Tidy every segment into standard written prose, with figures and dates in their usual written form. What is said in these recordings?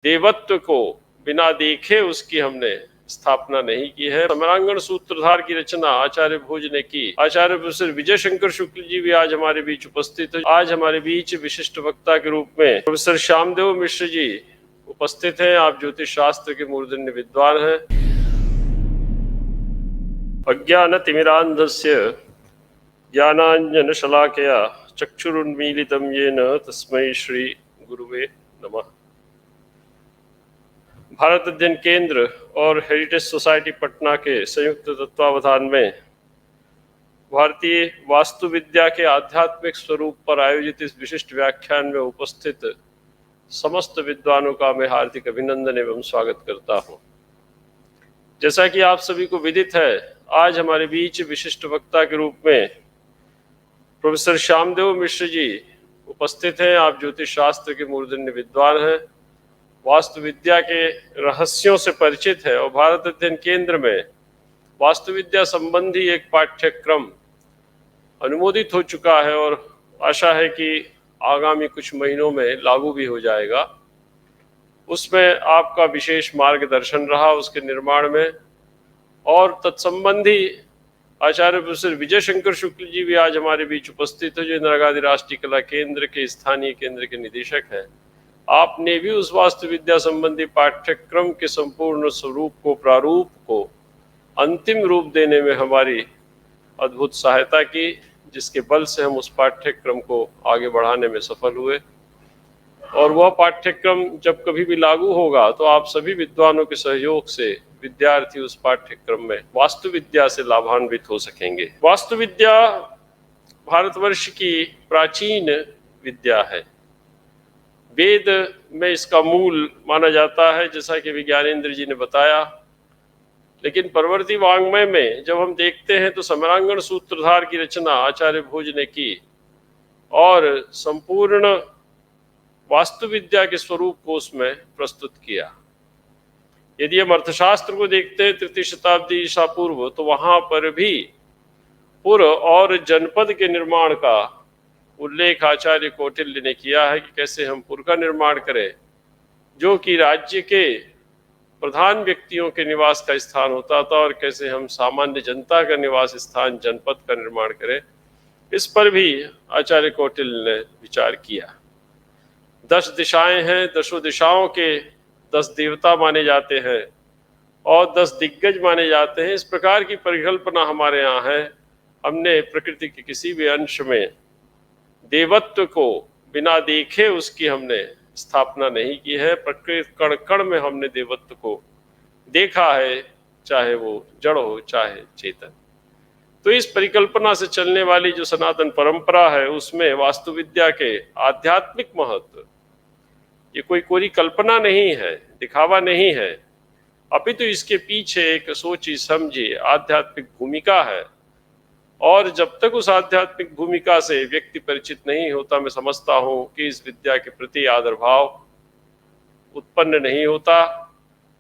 देवत्व को बिना देखे उसकी हमने स्थापना नहीं की है। समरांगण सूत्रधार की रचना आचार्य भोज ने की। आचार्य प्रोफेसर विजय शंकर शुक्ल जी भी आज हमारे बीच उपस्थित है। आज हमारे बीच विशिष्ट वक्ता के रूप में प्रोफेसर श्यामदेव मिश्र जी उपस्थित हैं। आप ज्योतिष शास्त्र के मूर्धन्य विद्वान हैं। अज्ञानतिमिरान्धस्य ज्ञानाञ्जनशलाकया चक्षुरुन्मीलितं येन तस्मै श्री गुरुवे नमः। भारत अध्ययन केंद्र और हेरिटेज सोसाइटी पटना के संयुक्त तत्वावधान में भारतीय वास्तुविद्या के आध्यात्मिक स्वरूप पर आयोजित इस विशिष्ट व्याख्यान में उपस्थित समस्त विद्वानों का मैं हार्दिक अभिनंदन एवं स्वागत करता हूं। जैसा कि आप सभी को विदित है, आज हमारे बीच विशिष्ट वक्ता के रूप में प्रोफेसर श्यामदेव मिश्र जी उपस्थित हैं। आप ज्योतिष शास्त्र के मूर्धन्य विद्वान हैं, वास्तुविद्या के रहस्यों से परिचित है और भारत अध्ययन केंद्र में वास्तुविद्या संबंधी एक पाठ्यक्रम अनुमोदित हो चुका है और आशा है कि आगामी कुछ महीनों में लागू भी हो जाएगा। उसमें आपका विशेष मार्गदर्शन रहा उसके निर्माण में, और तत्संबंधी आचार्य प्रोफेसर विजय शंकर शुक्ल जी भी आज हमारे बीच उपस्थित है, जो इंदिरा गांधी राष्ट्रीय कला केंद्र के स्थानीय केंद्र के निदेशक हैं। आपने भी उस वास्तुविद्या संबंधी पाठ्यक्रम के संपूर्ण स्वरूप को, प्रारूप को अंतिम रूप देने में हमारी अद्भुत सहायता की, जिसके बल से हम उस पाठ्यक्रम को आगे बढ़ाने में सफल हुए। और वह पाठ्यक्रम जब कभी भी लागू होगा तो आप सभी विद्वानों के सहयोग से विद्यार्थी उस पाठ्यक्रम में वास्तुविद्या से लाभान्वित हो सकेंगे। वास्तुविद्या भारतवर्ष की प्राचीन विद्या है। वेद में इसका मूल माना जाता है, जैसा कि विज्ञानेंद्र जी ने बताया। लेकिन परवर्ती वाङ्मय में जब हम देखते हैं तो समरांगण सूत्रधार की रचना आचार्य भोज ने की और संपूर्ण वास्तुविद्या के स्वरूप को उसमें प्रस्तुत किया। यदि हम अर्थशास्त्र को देखते हैं तृतीय शताब्दी ईसा पूर्व, तो वहां पर भी पुर और जनपद के निर्माण का उल्लेख आचार्य कौटिल्य ने किया है कि कैसे हम पुर का निर्माण करें, जो कि राज्य के प्रधान व्यक्तियों के निवास का स्थान होता था, और कैसे हम सामान्य जनता का निवास स्थान जनपद का निर्माण करें। इस पर भी आचार्य कौटिल्य ने विचार किया। 10 दिशाएं हैं, 10 दिशाओं के 10 देवता माने जाते हैं और 10 दिग्गज माने जाते हैं। इस प्रकार की परिकल्पना हमारे यहाँ है। हमने प्रकृति के किसी भी अंश में देवत्व को बिना देखे उसकी हमने स्थापना नहीं की है। प्रकृति कण कण में हमने देवत्व को देखा है, चाहे वो जड़ हो चाहे चेतन। तो इस परिकल्पना से चलने वाली जो सनातन परंपरा है, उसमें वास्तुविद्या के आध्यात्मिक महत्व, ये कोई कोरी कल्पना नहीं है, दिखावा नहीं है, अपितु इसके पीछे एक सोची समझी आध्यात्मिक भूमिका है। और जब तक उस आध्यात्मिक भूमिका से व्यक्ति परिचित नहीं होता, मैं समझता हूँ कि इस विद्या के प्रति आदर भाव उत्पन्न नहीं होता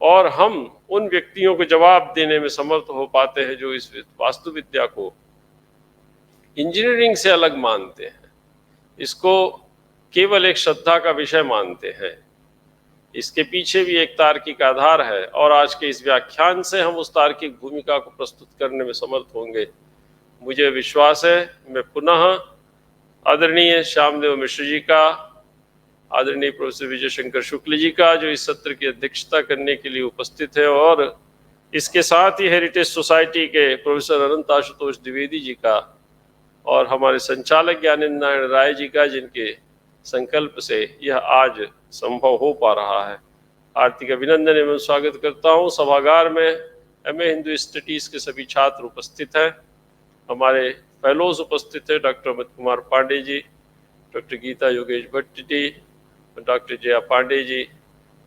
और हम उन व्यक्तियों को जवाब देने में समर्थ हो पाते हैं जो इस वास्तुविद्या को इंजीनियरिंग से अलग मानते हैं, इसको केवल एक श्रद्धा का विषय मानते हैं। इसके पीछे भी एक तार्किक आधार है और आज के इस व्याख्यान से हम उस तार्किक भूमिका को प्रस्तुत करने में समर्थ होंगे। मुझे विश्वास है। मैं पुनः आदरणीय श्यामदेव मिश्र जी का, आदरणीय प्रोफेसर विजय शंकर शुक्ल जी का, जो इस सत्र की अध्यक्षता करने के लिए उपस्थित है, और इसके साथ ही हेरिटेज सोसाइटी के प्रोफेसर अनंत आशुतोष द्विवेदी जी का, और हमारे संचालक ज्ञानेंद्र नारायण राय जी का, जिनके संकल्प से यह आज संभव हो पा रहा है। हार्दिक अभिनंदन एवं स्वागत करता हूँ। सभागार में एमए हिंदू स्टडीज के सभी छात्र उपस्थित हैं। हमारे फेलोज उपस्थित हैं, doctor Amit Kumar Pandey ji, doctor Gita Yogesh Bhatt ji, doctor Jaya Pandey ji.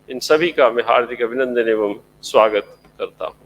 इन सभी का मैं हार्दिक अभिनंदन एवं स्वागत करता हूँ।